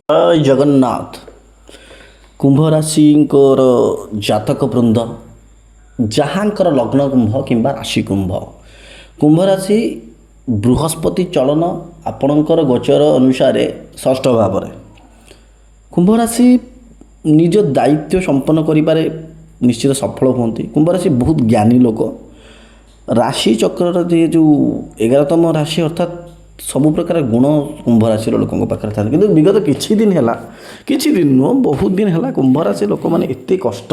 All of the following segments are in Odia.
ଜୟ ଜଗନ୍ନାଥ। କୁମ୍ଭ ରାଶିଙ୍କର ଜାତକ ବୃନ୍ଦ ଯାହାଙ୍କର ଲଗ୍ନ କୁମ୍ଭ କିମ୍ବା ରାଶି କୁମ୍ଭ, କୁମ୍ଭ ରାଶି ବୃହସ୍ପତି ଚଳନ ଆପଣଙ୍କର ଗୋଚର ଅନୁସାରେ ଷଷ୍ଠ ଭାବରେ। କୁମ୍ଭ ରାଶି ନିଜ ଦାୟିତ୍ୱ ସମ୍ପନ୍ନ କରିବାରେ ନିଶ୍ଚିତ ସଫଳ ହୁଅନ୍ତି। କୁମ୍ଭ ରାଶି ବହୁତ ଜ୍ଞାନୀ ଲୋକ। ରାଶି ଚକ୍ରର ଯେଉଁ 11ତମ ରାଶି ଅର୍ଥାତ୍ ସବୁ ପ୍ରକାର ଗୁଣ କୁମ୍ଭ ରାଶିର ଲୋକଙ୍କ ପାଖରେ ଥାନ୍ତି। କିନ୍ତୁ ବିଗତ କିଛି ଦିନ ହେଲା, କିଛି ଦିନ ନୁହଁ ବହୁତ ଦିନ ହେଲା କୁମ୍ଭ ରାଶି ଲୋକମାନେ ଏତେ କଷ୍ଟ,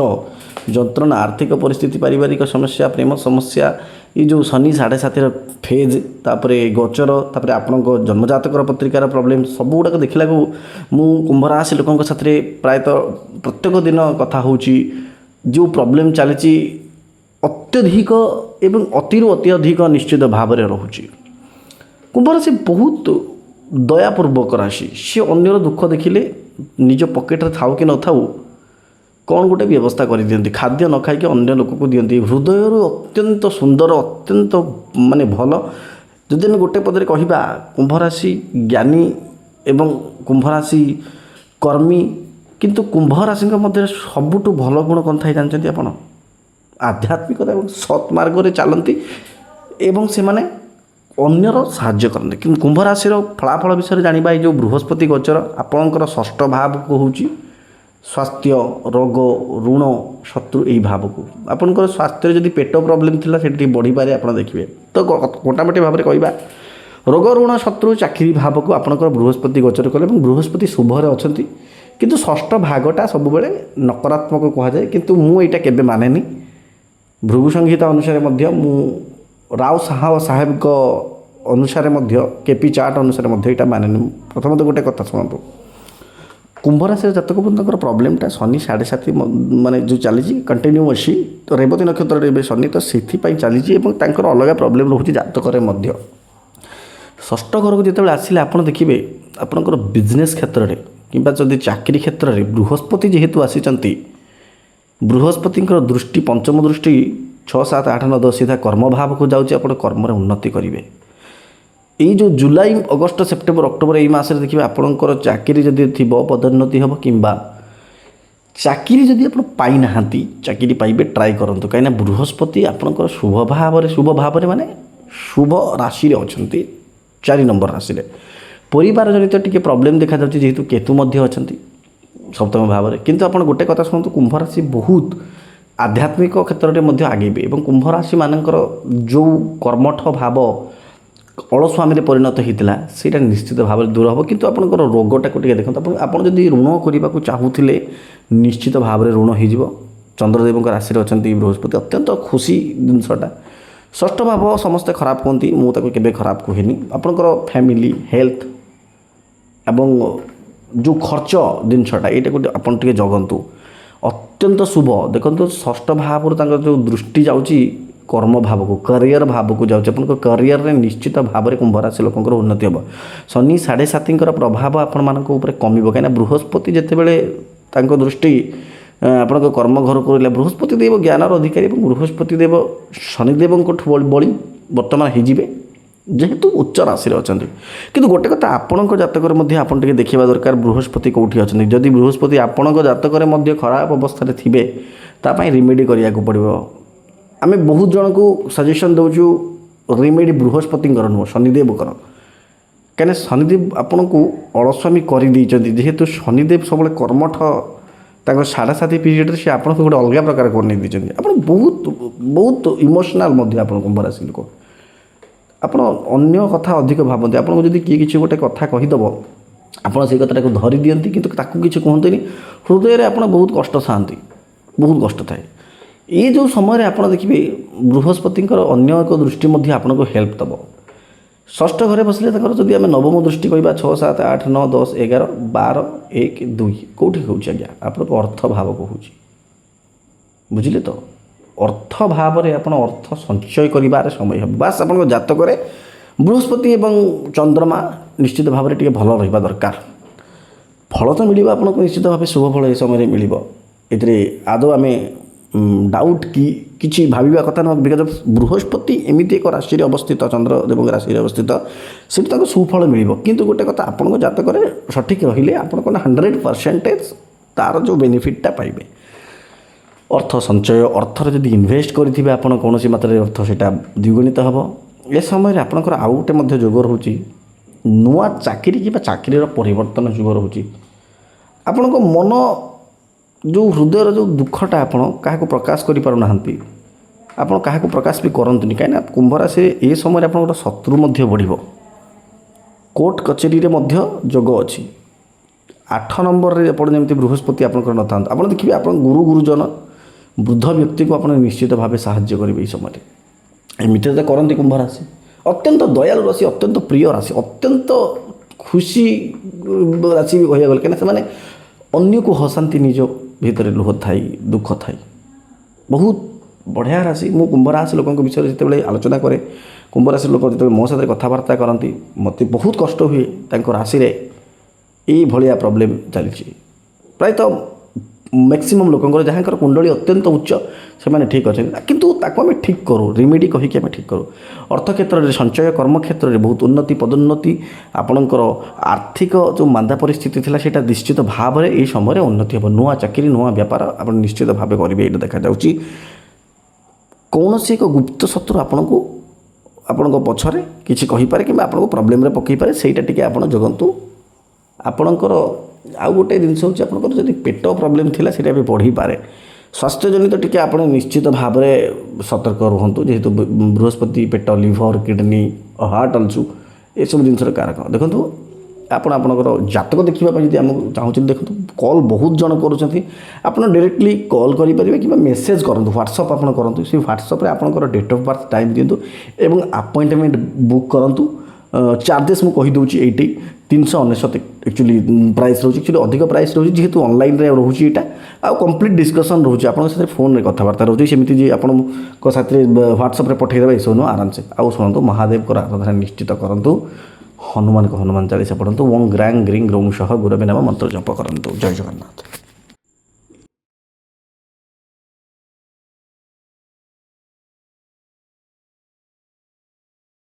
ଯନ୍ତ୍ରଣା, ଆର୍ଥିକ ପରିସ୍ଥିତି, ପାରିବାରିକ ସମସ୍ୟା, ପ୍ରେମ ସମସ୍ୟା, ଏ ଯେଉଁ ଶନି 7.5ର ଫେଜ୍, ତାପରେ ଗୋଚର, ତାପରେ ଆପଣଙ୍କ ଜନ୍ମଜାତକର ପତ୍ରିକାର ପ୍ରୋବ୍ଲେମ୍ ସବୁଗୁଡ଼ାକ ଦେଖିଲାକୁ ମୁଁ କୁମ୍ଭ ରାଶି ଲୋକଙ୍କ ସାଥିରେ ପ୍ରାୟତଃ ପ୍ରତ୍ୟେକ ଦିନ କଥା ହେଉଛି। ଯେଉଁ ପ୍ରୋବ୍ଲେମ୍ ଚାଲିଛି ଅତ୍ୟଧିକ ଏବଂ ଅତିରୁ ଅତ୍ୟଧିକ ନିଶ୍ଚିତ ଭାବରେ ରହୁଛି। କୁମ୍ଭ ରାଶି ବହୁତ ଦୟାପୂର୍ବକ ରାଶି। ସେ ଅନ୍ୟର ଦୁଃଖ ଦେଖିଲେ ନିଜ ପକେଟରେ ଥାଉ କି ନଥାଉ କ'ଣ ଗୋଟେ ବ୍ୟବସ୍ଥା କରିଦିଅନ୍ତି। ଖାଦ୍ୟ ନ ଖାଇକି ଅନ୍ୟ ଲୋକକୁ ଦିଅନ୍ତି। ହୃଦୟରୁ ଅତ୍ୟନ୍ତ ସୁନ୍ଦର, ଅତ୍ୟନ୍ତ ଭଲ। ଯଦି ଆମେ ଗୋଟେ ପଦରେ କହିବା କୁମ୍ଭ ରାଶି ଜ୍ଞାନୀ ଏବଂ କୁମ୍ଭ ରାଶି କର୍ମୀ। କିନ୍ତୁ କୁମ୍ଭ ରାଶିଙ୍କ ମଧ୍ୟରେ ସବୁଠୁ ଭଲ ଗୁଣ କ'ଣ ଥାଏ ଜାଣିଛନ୍ତି ଆପଣ? ଆଧ୍ୟାତ୍ମିକତା ଏବଂ ସତ୍ ମାର୍ଗରେ ଚାଲନ୍ତି ଏବଂ ସେମାନେ ଅନ୍ୟର ସାହାଯ୍ୟ କରନ୍ତି। କିନ୍ତୁ କୁମ୍ଭ ରାଶିର ଫଳାଫଳ ବିଷୟରେ ଜାଣିବା, ଏଇ ଯେଉଁ ବୃହସ୍ପତି ଗୋଚର ଆପଣଙ୍କର ଷଷ୍ଠ ଭାବକୁ ହେଉଛି ସ୍ୱାସ୍ଥ୍ୟ, ରୋଗ, ଋଣ, ଶତ୍ରୁ, ଏହି ଭାବକୁ। ଆପଣଙ୍କର ସ୍ୱାସ୍ଥ୍ୟରେ ଯଦି ପେଟ ପ୍ରୋବ୍ଲେମ୍ ଥିଲା ସେଠି ଟିକେ ବଢ଼ିପାରେ ଆପଣ ଦେଖିବେ। ତ ମୋଟାମୋଟି ଭାବରେ କହିବା, ରୋଗ, ଋଣ, ଶତ୍ରୁ, ଚାକିରି ଭାବକୁ ଆପଣଙ୍କର ବୃହସ୍ପତି ଗୋଚର କଲେ ଏବଂ ବୃହସ୍ପତି ଶୁଭରେ ଅଛନ୍ତି। କିନ୍ତୁ ଷଷ୍ଠ ଭାଗଟା ସବୁବେଳେ ନକାରାତ୍ମକ କୁହାଯାଏ। କିନ୍ତୁ ମୁଁ ଏଇଟା କେବେ ମାନେନି। ଭୃଗୁ ସଂହିତା ଅନୁସାରେ ମଧ୍ୟ, ମୁଁ ରାଓ ସାହେବଙ୍କ ଅନୁସାରେ ମଧ୍ୟ, କେପି ଚାର୍ଟ ଅନୁସାରେ ମଧ୍ୟ ଏଇଟା ମାନେନି। ପ୍ରଥମତଃ ଗୋଟେ କଥା ଶୁଣନ୍ତୁ, କୁମ୍ଭ ରାଶିର ଜାତକ ବୃନ୍ଦଙ୍କର ପ୍ରୋବ୍ଲେମ୍ଟା ଶନି 7.5 ଯେଉଁ ଚାଲିଛି କଣ୍ଟିନ୍ୟୁ ଅଛି। ତ ରେବତୀ ନକ୍ଷତ୍ରରେ ଏବେ ଶନି, ତ ସେଥିପାଇଁ ଚାଲିଛି ଏବଂ ତାଙ୍କର ଅଲଗା ପ୍ରୋବ୍ଲେମ୍ ରହୁଛି ଜାତକରେ ମଧ୍ୟ। ଷଷ୍ଠ ଘରକୁ ଯେତେବେଳେ ଆସିଲେ ଆପଣ ଦେଖିବେ ଆପଣଙ୍କର ବିଜନେସ୍ କ୍ଷେତ୍ରରେ କିମ୍ବା ଯଦି ଚାକିରି କ୍ଷେତ୍ରରେ ବୃହସ୍ପତି ଯେହେତୁ ଆସିଛନ୍ତି, ବୃହସ୍ପତିଙ୍କର ଦୃଷ୍ଟି, ପଞ୍ଚମ ଦୃଷ୍ଟି 6, 7, 8, 9, 10 ସିଧା କର୍ମଭାବକୁ ଯାଉଛି। ଆପଣ କର୍ମରେ ଉନ୍ନତି କରିବେ। ଏଇ ଯେଉଁ ଜୁଲାଇ, ଅଗଷ୍ଟ, ସେପ୍ଟେମ୍ବର, ଅକ୍ଟୋବର ଏଇ ମାସରେ ଦେଖିବେ ଆପଣଙ୍କର ଚାକିରି ଯଦି ଥିବ ପଦୋନ୍ନତି ହେବ, କିମ୍ବା ଚାକିରି ଯଦି ଆପଣ ପାଇନାହାନ୍ତି ଚାକିରି ପାଇବେ, ଟ୍ରାଏ କରନ୍ତୁ। କାହିଁକିନା ବୃହସ୍ପତି ଆପଣଙ୍କର ଶୁଭ ଭାବରେ ମାନେ ଶୁଭ ରାଶିରେ ଅଛନ୍ତି, 4 ନମ୍ବର ରାଶିରେ। ପରିବାର ଜନିତ ଟିକେ ପ୍ରୋବ୍ଲେମ୍ ଦେଖାଯାଉଛି ଯେହେତୁ କେତୁ ମଧ୍ୟ ଅଛନ୍ତି ସପ୍ତମ ଭାବରେ। କିନ୍ତୁ ଆପଣ ଗୋଟେ କଥା ଶୁଣନ୍ତୁ, କୁମ୍ଭ ରାଶି ବହୁତ ଆଧ୍ୟାତ୍ମିକ କ୍ଷେତ୍ରରେ ମଧ୍ୟ ଆଗେଇବେ ଏବଂ କୁମ୍ଭ ରାଶିମାନଙ୍କର ଯେଉଁ କର୍ମଠ ଭାବ ଅଳସୁଆମୀରେ ପରିଣତ ହୋଇଥିଲା ସେଇଟା ନିଶ୍ଚିତ ଭାବରେ ଦୂର ହେବ। କିନ୍ତୁ ଆପଣଙ୍କର ରୋଗଟାକୁ ଟିକେ ଦେଖନ୍ତୁ। ଆପଣ ଯଦି ଋଣ କରିବାକୁ ଚାହୁଁଥିଲେ ନିଶ୍ଚିତ ଭାବରେ ଋଣ ହୋଇଯିବ। ଚନ୍ଦ୍ରଦେବଙ୍କ ରାଶିରେ ଅଛନ୍ତି ବୃହସ୍ପତି, ଅତ୍ୟନ୍ତ ଖୁସି ଜିନିଷଟା। ଷଷ୍ଠ ଭାବ ସମସ୍ତେ ଖରାପ କୁହନ୍ତି, ମୁଁ ତାକୁ କେବେ ଖରାପ କୁହେନି। ଆପଣଙ୍କର ଫ୍ୟାମିଲି, ହେଲ୍ଥ ଏବଂ ଯେଉଁ ଖର୍ଚ୍ଚ ଜିନିଷଟା ଏଇଟାକୁ ଆପଣ ଟିକେ ଜଗନ୍ତୁ। ଅତ୍ୟନ୍ତ ଶୁଭ। ଦେଖନ୍ତୁ ଷଷ୍ଠ ଭାବରୁ ତାଙ୍କର ଯେଉଁ ଦୃଷ୍ଟି ଯାଉଛି କର୍ମ ଭାବକୁ, କ୍ୟାରିୟର ଭାବକୁ ଯାଉଛି। ଆପଣଙ୍କ କ୍ୟାରିୟରରେ ନିଶ୍ଚିତ ଭାବରେ କୁମ୍ଭ ରାଶି ଲୋକଙ୍କର ଉନ୍ନତି ହେବ। ଶନି 7.5ଙ୍କର ପ୍ରଭାବ ଆପଣମାନଙ୍କ ଉପରେ କମିବ। କାହିଁକିନା ବୃହସ୍ପତି ଯେତେବେଳେ ତାଙ୍କ ଦୃଷ୍ଟି ଆପଣଙ୍କ କର୍ମ ଘରକୁ ରହିଲା, ବୃହସ୍ପତି ଦେବ ଜ୍ଞାନର ଅଧିକାରୀ ଏବଂ ବୃହସ୍ପତି ଦେବ ଶନିଦେବଙ୍କଠୁ ବଳି ବର୍ତ୍ତମାନ ହେଇଯିବେ ଯେହେତୁ ଉଚ୍ଚ ରାଶିରେ ଅଛନ୍ତି। କିନ୍ତୁ ଗୋଟେ କଥା, ଆପଣଙ୍କ ଜାତକରେ ମଧ୍ୟ ଆପଣ ଟିକେ ଦେଖିବା ଦରକାର ବୃହସ୍ପତି କେଉଁଠି ଅଛନ୍ତି। ଯଦି ବୃହସ୍ପତି ଆପଣଙ୍କ ଜାତକରେ ମଧ୍ୟ ଖରାପ ଅବସ୍ଥାରେ ଥିବେ, ତା ପାଇଁ ରିମେଡ଼ି କରିବାକୁ ପଡ଼ିବ। ଆମେ ବହୁତ ଜଣଙ୍କୁ ସଜେସନ୍ ଦେଉଛୁ, ରିମେଡ଼ି ବୃହସ୍ପତିଙ୍କର ନୁହଁ, ଶନିଦେବଙ୍କର। କାହିଁକିନା ଶନିଦେବ ଆପଣଙ୍କୁ ଅଳସ୍ୱାମୀ କରିଦେଇଛନ୍ତି। ଯେହେତୁ ଶନିଦେବ ସବୁବେଳେ କର୍ମଠ, ତାଙ୍କ 7.5 ପିରିୟଡ଼ରେ ସେ ଆପଣଙ୍କୁ ଗୋଟେ ଅଲଗା ପ୍ରକାର କରିନେଇ ଦେଇଛନ୍ତି। ଆପଣ ବହୁତ ଇମୋସନାଲ୍ ମଧ୍ୟ ଆପଣ କୁମ୍ଭ ରାଶି ଲୋକ। ଆପଣ ଅନ୍ୟ କଥା ଅଧିକ ଭାବନ୍ତି। ଆପଣଙ୍କୁ ଯଦି କିଏ କିଛି ଗୋଟେ କଥା କହିଦେବ, ଆପଣ ସେଇ କଥାଟାକୁ ଧରି ଦିଅନ୍ତି କିନ୍ତୁ ତାକୁ କିଛି କୁହନ୍ତିନି। ହୃଦୟରେ ଆପଣ ବହୁତ କଷ୍ଟ ଥାଆନ୍ତି, ବହୁତ କଷ୍ଟ ଥାଏ। ଏଇ ଯେଉଁ ସମୟରେ ଆପଣ ଦେଖିବେ ବୃହସ୍ପତିଙ୍କର ଅନ୍ୟ ଏକ ଦୃଷ୍ଟି ମଧ୍ୟ ଆପଣଙ୍କୁ ହେଲ୍ପ ଦେବ। ଷଷ୍ଠ ଘରେ ବସିଲେ ତାଙ୍କର ଯଦି ଆମେ ନବମ ଦୃଷ୍ଟି କହିବା 6, 7, 8, 9, 10, 11, 12, 1, 2 କେଉଁଠି ହେଉଛି ଆଜ୍ଞା? ଆପଣଙ୍କ ଅର୍ଥ ଭାବକୁ ହେଉଛି। ବୁଝିଲେ ତ? ଅର୍ଥ ଭାବରେ ଆପଣ ଅର୍ଥ ସଞ୍ଚୟ କରିବାରେ ସମୟ ହେବ। ବାସ୍ ଆପଣଙ୍କ ଜାତକରେ ବୃହସ୍ପତି ଏବଂ ଚନ୍ଦ୍ରମା ନିଶ୍ଚିତ ଭାବରେ ଟିକେ ଭଲ ରହିବା ଦରକାର। ଫଳ ତ ମିଳିବ ଆପଣଙ୍କୁ ନିଶ୍ଚିତ ଭାବେ, ଶୁଭ ଫଳ ଏ ସମୟରେ ମିଳିବ। ଏଥିରେ ଆଦୌ ଆମେ ଡାଉଟ୍ କି କିଛି ଭାବିବା କଥା ନୁହଁ ବିକଜ ବୃହସ୍ପତି ଏମିତି ଏକ ରାଶିରେ ଅବସ୍ଥିତ ଚନ୍ଦ୍ରଦେବଙ୍କ ରାଶିରେ ଅବସ୍ଥିତ ସେଠି ତାଙ୍କୁ ସୁଫଳ ମିଳିବ କିନ୍ତୁ ଗୋଟେ କଥା ଆପଣଙ୍କ ଜାତକରେ ସଠିକ୍ ରହିଲେ ଆପଣ କ'ଣ 100% ତା'ର ଯେଉଁ ବେନିଫିଟ୍ଟା ପାଇବେ। ଅର୍ଥ ସଞ୍ଚୟ ଅର୍ଥରେ ଯଦି ଇନଭେଷ୍ଟ କରିଥିବେ ଆପଣ କୌଣସି ମାତ୍ରାରେ ଅର୍ଥ ସେଇଟା ଦ୍ୱିଗୁଣିତ ହେବ। ଏ ସମୟରେ ଆପଣଙ୍କର ଆଉ ଗୋଟେ ମଧ୍ୟ ଯୋଗ ରହୁଛି ନୂଆ ଚାକିରି କିମ୍ବା ଚାକିରିର ପରିବର୍ତ୍ତନ ଯୋଗ ରହୁଛି। ଆପଣଙ୍କ ମନ ଯେଉଁ ହୃଦୟର ଯେଉଁ ଦୁଃଖଟା ଆପଣ କାହାକୁ ପ୍ରକାଶ କରିପାରୁନାହାନ୍ତି ଆପଣ କାହାକୁ ପ୍ରକାଶ ବି କରନ୍ତୁନି କାହିଁକିନା କୁମ୍ଭ ରାଶିରେ ଏ ସମୟରେ ଆପଣଙ୍କର ଶତ୍ରୁ ମଧ୍ୟ ବଢ଼ିବ। କୋର୍ଟ କଚେରୀରେ ମଧ୍ୟ ଯୋଗ ଅଛି। 8 ନମ୍ବରରେ ଆପଣ ଯେମିତି ବୃହସ୍ପତି ଆପଣଙ୍କର ନଥାନ୍ତୁ ଆପଣ ଦେଖିବେ ଆପଣ ଗୁରୁଜନ ବୃଦ୍ଧ ବ୍ୟକ୍ତିକୁ ଆପଣ ନିଶ୍ଚିତ ଭାବେ ସାହାଯ୍ୟ କରିବେ ଏଇ ସମୟରେ। ଏମିତି ତ କରନ୍ତି କୁମ୍ଭ ରାଶି ଅତ୍ୟନ୍ତ ଦୟାଳୁ ରାଶି ଅତ୍ୟନ୍ତ ପ୍ରିୟ ରାଶି ଅତ୍ୟନ୍ତ ଖୁସି ରାଶି ବି କହିବାକୁ ଗଲେ କାହିଁକିନା ସେମାନେ ଅନ୍ୟକୁ ହସାନ୍ତି ନିଜ ଭିତରେ ଲୁହ ଥାଇ ଦୁଃଖ ଥାଇ ବହୁତ ବଢ଼ିଆ ରାଶି। ମୁଁ କୁମ୍ଭ ରାଶି ଲୋକଙ୍କ ବିଷୟରେ ଯେତେବେଳେ ଆଲୋଚନା କରେ କୁମ୍ଭ ରାଶି ଲୋକ ଯେତେବେଳେ ମୋ ସାଥିରେ କଥାବାର୍ତ୍ତା କରନ୍ତି ମୋତେ ବହୁତ କଷ୍ଟ ହୁଏ ତାଙ୍କ ରାଶିରେ ଏଇଭଳିଆ ପ୍ରୋବ୍ଲେମ୍ ଚାଲିଛି। ପ୍ରାୟତଃ ମ୍ୟାକ୍ସିମମ୍ ଲୋକଙ୍କର ଯାହାଙ୍କର କୁଣ୍ଡଳୀ ଅତ୍ୟନ୍ତ ଉଚ୍ଚ ସେମାନେ ଠିକ୍ ଅଛନ୍ତି କିନ୍ତୁ ତାକୁ ଆମେ ଠିକ୍ କରୁ ରିମେଡ଼ି କହିକି ଆମେ ଠିକ୍ କରୁ। ଅର୍ଥ କ୍ଷେତ୍ରରେ ସଞ୍ଚୟ କର୍ମକ୍ଷେତ୍ରରେ ବହୁତ ଉନ୍ନତି ପଦୋନ୍ନତି ଆପଣଙ୍କର ଆର୍ଥିକ ଯେଉଁ ମାନ୍ଦା ପରିସ୍ଥିତି ଥିଲା ସେଇଟା ନିଶ୍ଚିତ ଭାବରେ ଏହି ସମୟରେ ଉନ୍ନତି ହେବ। ନୂଆ ଚାକିରି ନୂଆ ବେପାର ଆପଣ ନିଶ୍ଚିତ ଭାବେ କରିବେ ଏଇଟା ଦେଖାଯାଉଛି। କୌଣସି ଏକ ଗୁପ୍ତ ଶତ୍ରୁ ଆପଣଙ୍କୁ ଆପଣଙ୍କ ପଛରେ କିଛି କହିପାରେ କିମ୍ବା ଆପଣଙ୍କୁ ପ୍ରୋବ୍ଲେମ୍ରେ ପକାଇପାରେ ସେଇଟା ଟିକେ ଆପଣ ଜଗନ୍ତୁ। ଆପଣଙ୍କର ଆଉ ଗୋଟେ ଜିନିଷ ହେଉଛି ଆପଣଙ୍କର ଯଦି ପେଟ ପ୍ରୋବ୍ଲେମ୍ ଥିଲା ସେଇଟା ବି ବଢ଼ିପାରେ। ସ୍ୱାସ୍ଥ୍ୟଜନିତ ଟିକେ ଆପଣ ନିଶ୍ଚିତ ଭାବରେ ସତର୍କ ରୁହନ୍ତୁ ଯେହେତୁ ବୃହସ୍ପତି ପେଟ ଲିଭର କିଡ଼ନୀ ହାର୍ଟ ଅଲସୁ ଏସବୁ ଜିନିଷର କାରକ। ଦେଖନ୍ତୁ ଆପଣ ଆପଣଙ୍କର ଜାତକ ଦେଖିବା ପାଇଁ ଯଦି ଆମକୁ ଚାହୁଁଛନ୍ତି ଦେଖନ୍ତୁ କଲ୍ ବହୁତ ଜଣ କରୁଛନ୍ତି ଆପଣ ଡାଇରେକ୍ଟଲି କଲ୍ କରିପାରିବେ କିମ୍ବା ମେସେଜ୍ କରନ୍ତୁ ହ୍ୱାଟ୍ସଅପ୍ ଆପଣ କରନ୍ତୁ ସେ ହ୍ୱାଟ୍ସଅପ୍ରେ ଆପଣଙ୍କର ଡେଟ୍ ଅଫ୍ ବାର୍ଥ ଟାଇମ୍ ଦିଅନ୍ତୁ ଏବଂ ଆପଏଣ୍ଟମେଣ୍ଟ ବୁକ୍ କରନ୍ତୁ। ଚାର୍ଜେସ୍ ମୁଁ କହିଦେଉଛି ଏଇଠି 399 ଆକ୍ଚୁଆଲି ପ୍ରାଇସ୍ ରହୁଛି ଆକ୍ଚୁଆଲି ଅଧିକ ପ୍ରାଇସ୍ ରହୁଛି ଯେହେତୁ ଅନଲାଇନ୍ରେ ରହୁଛି ଏଇଟା ଆଉ କମ୍ପ୍ଲିଟ୍ ଡିସ୍କସନ୍ ରହୁଛି ଆପଣଙ୍କ ସାଥିରେ ଫୋନ୍ରେ କଥାବାର୍ତ୍ତା ରହୁଛି ସେମିତି ଯେ ଆପଣଙ୍କ ସାଥିରେ ହ୍ୱାଟ୍ସଅପ୍ରେ ପଠାଇଦେବେ ଏସବୁ ନୁହଁ ଆରାମସେ। ଆଉ ଶୁଣନ୍ତୁ ମହାଦେବଙ୍କର ଆରାଧନା ନିଶ୍ଚିତ କରନ୍ତୁ ହନୁମାନ ଚାଳିଶା ପଢ଼ନ୍ତୁ ଓଁ ଗ୍ରାଂ ଗ୍ରିଂ ଗ୍ରୌଂ ସହ ଗୁରବେ ନାମ ମନ୍ତ୍ର ଜପ କରନ୍ତୁ। ଜୟ ଜଗନ୍ନାଥ।